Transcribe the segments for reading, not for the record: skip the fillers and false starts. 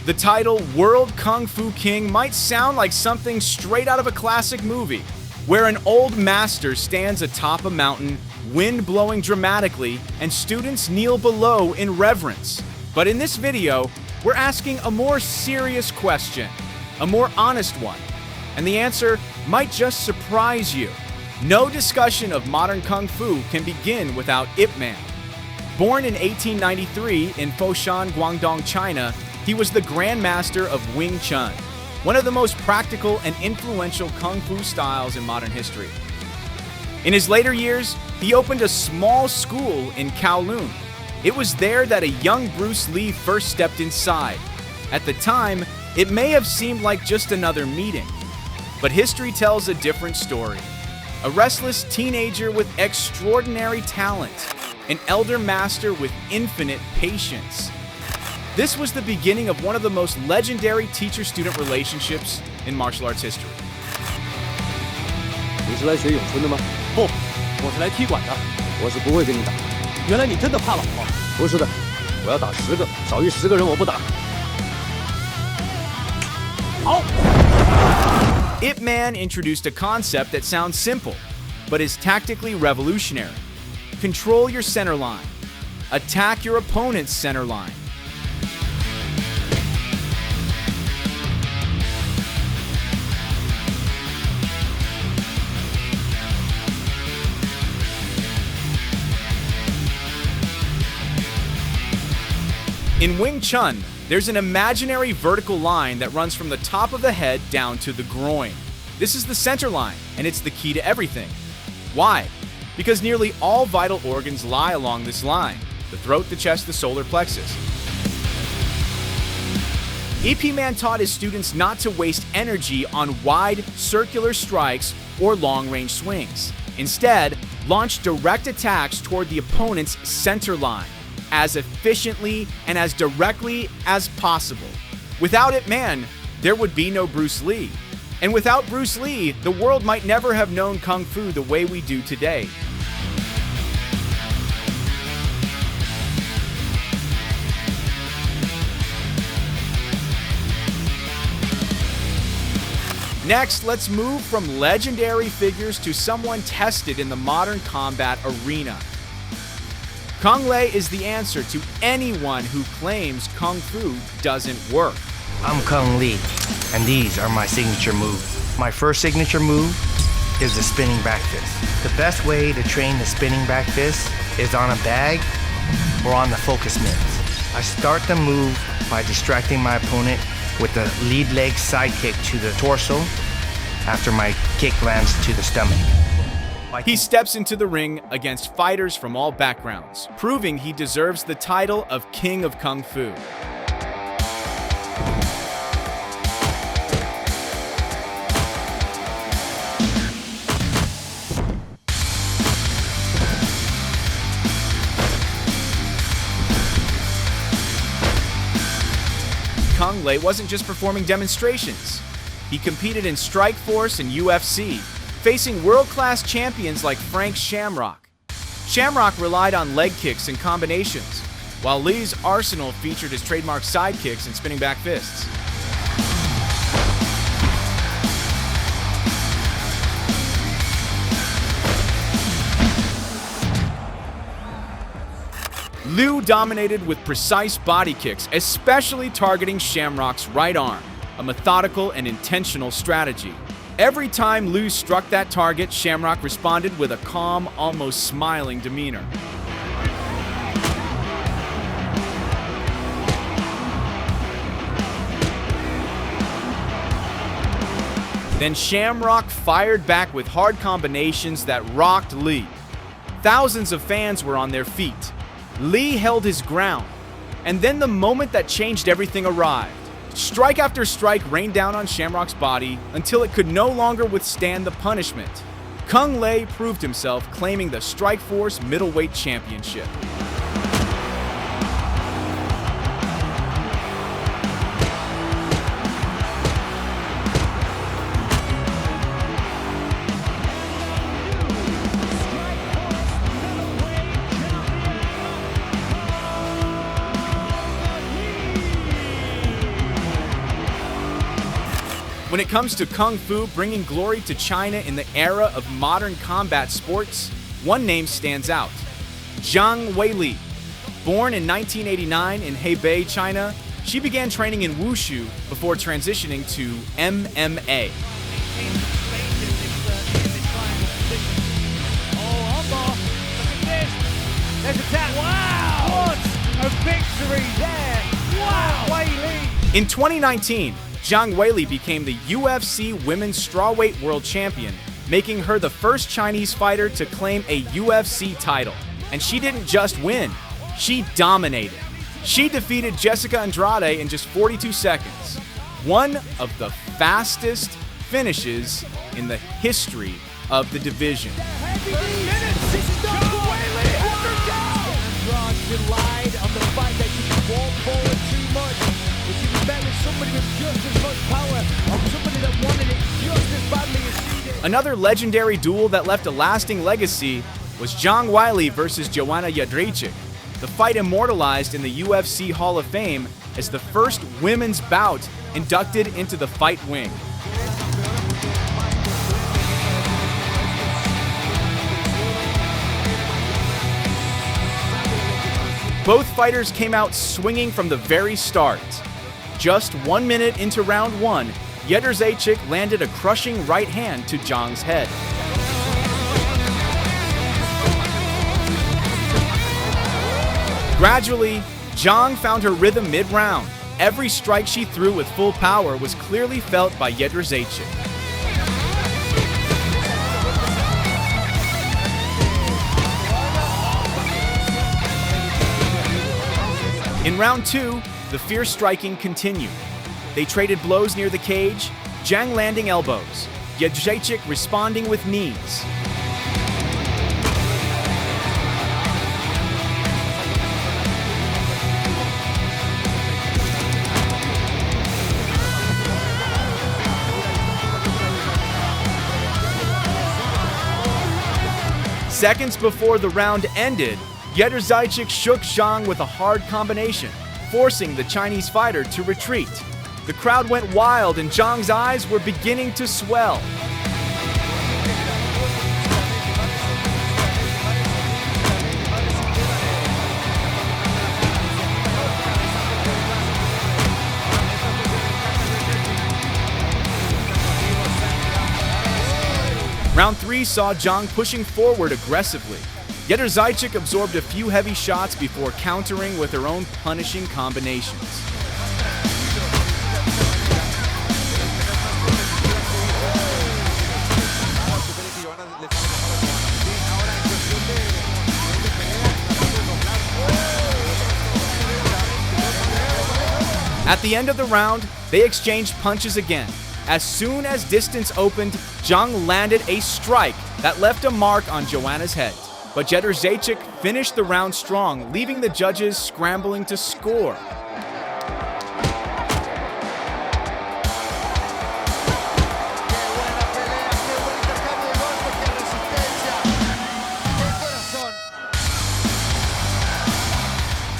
The title World Kung Fu King might sound like something straight out of a classic movie, where an old master stands atop a mountain, wind blowing dramatically, and students kneel below in reverence. But in this video, we're asking a more serious question, a more honest one, and the answer might just surprise you. No discussion of modern Kung Fu can begin without Ip Man. Born in 1893 in Foshan, Guangdong, China, he was the Grand Master of Wing Chun, one of the most practical and influential Kung Fu styles in modern history. In his later years, he opened a small school in Kowloon. It was there that a young Bruce Lee first stepped inside. At the time, it may have seemed like just another meeting, but history tells a different story. A restless teenager with extraordinary talent, an elder master with infinite patience. This was the beginning of one of the most legendary teacher-student relationships in martial arts history. 你是来学咏春的吗？不，我是来踢馆的。我是不会跟你打。原来你真的怕老婆？不是的，我要打10个，少于10个人我不打。好。 Ip Man introduced a concept that sounds simple, but is tactically revolutionary. Control your center line. Attack your opponent's center line. In Wing Chun, there's an imaginary vertical line that runs from the top of the head down to the groin. This is the center line, and it's the key to everything. Why? Because nearly all vital organs lie along this line: the throat, the chest, the solar plexus. Ip Man taught his students not to waste energy on wide, circular strikes or long-range swings. Instead, launch direct attacks toward the opponent's center line, as efficiently and as directly as possible. Without Ip Man, there would be no Bruce Lee. And without Bruce Lee, the world might never have known Kung Fu the way we do today. Next, let's move from legendary figures to someone tested in the modern combat arena. Kung Lei is the answer to anyone who claims Kung Fu doesn't work. I'm Kung Lee, and these are my signature moves. My first signature move is the spinning back fist. The best way to train the spinning back fist is on a bag or on the focus mitts. I start the move by distracting my opponent with the lead leg side kick to the torso after my kick lands to the stomach. He steps into the ring against fighters from all backgrounds, proving he deserves the title of King of Kung Fu. Kung Lei wasn't just performing demonstrations. He competed in Strikeforce and UFC, facing world-class champions like Shamrock. Shamrock relied on leg kicks and combinations, while Lee's arsenal featured his trademark side kicks and spinning back fists. Liu dominated with precise body kicks, especially targeting Shamrock's right arm, a methodical and intentional strategy. Every time Liu struck that target, Shamrock responded with a calm, almost smiling demeanor. Then Shamrock fired back with hard combinations that rocked Lee. Thousands of fans were on their feet. Lee held his ground, and then the moment that changed everything arrived. Strike after strike rained down on Shamrock's body until it could no longer withstand the punishment. Kung Lei proved himself, claiming the Strikeforce middleweight championship. When it comes to Kung Fu bringing glory to China in the era of modern combat sports, one name stands out: Zhang Weili. Born in 1989 in Hebei, China, she began training in Wushu before transitioning to MMA. There's a tap. Wow! What a victory there! Wow! Weili! In 2019, Jang Weili became the UFC Women's Strawweight World Champion, making her the first Chinese fighter to claim a UFC title. And she didn't just win, she dominated. She defeated Jessica Andrade in just 42 seconds, one of the fastest finishes in the history of the division. Relied on the fact that she could walk forward too much, but she was met with somebody with just as much power, or somebody that wanted it just as badly as she did. Another legendary duel that left a lasting legacy was Zhang Weili versus Joanna Jedrzejczyk, the fight immortalized in the UFC Hall of Fame as the first women's bout inducted into the fight wing. Both fighters came out swinging from the very start. Just 1 minute into round one, Jedrzejczyk landed a crushing right hand to Zhang's head. Gradually, Zhang found her rhythm mid-round. Every strike she threw with full power was clearly felt by Jedrzejczyk. In round two, the fierce striking continued. They traded blows near the cage, Zhang landing elbows, Jedrzejczyk responding with knees. Seconds before the round ended, Jedrzejczyk shook Zhang with a hard combination, forcing the Chinese fighter to retreat. The crowd went wild and Zhang's eyes were beginning to swell. Round 3 saw Zhang pushing forward aggressively. Jedrzejczyk absorbed a few heavy shots before countering with her own punishing combinations. At the end of the round, they exchanged punches again. As soon as distance opened, Zhang landed a strike that left a mark on Joanna's head. But Jedrzejczyk finished the round strong, leaving the judges scrambling to score.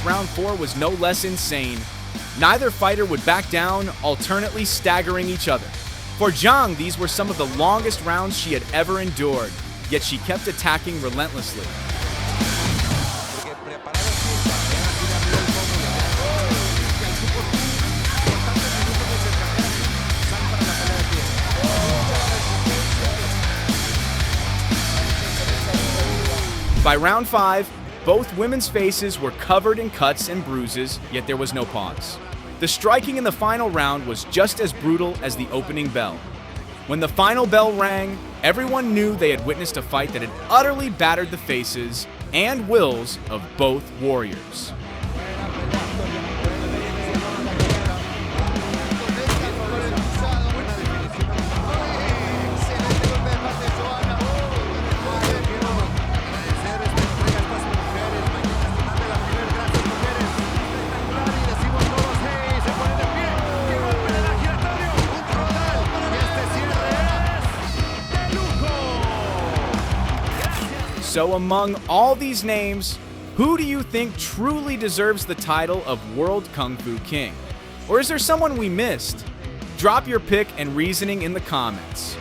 Round 4 was no less insane. Neither fighter would back down, alternately staggering each other. For Zhang, these were some of the longest rounds she had ever endured, yet she kept attacking relentlessly. By round 5, both women's faces were covered in cuts and bruises, yet there was no pause. The striking in the final round was just as brutal as the opening bell. When the final bell rang, everyone knew they had witnessed a fight that had utterly battered the faces and wills of both warriors. So among all these names, who do you think truly deserves the title of World Kung Fu King? Or is there someone we missed? Drop your pick and reasoning in the comments.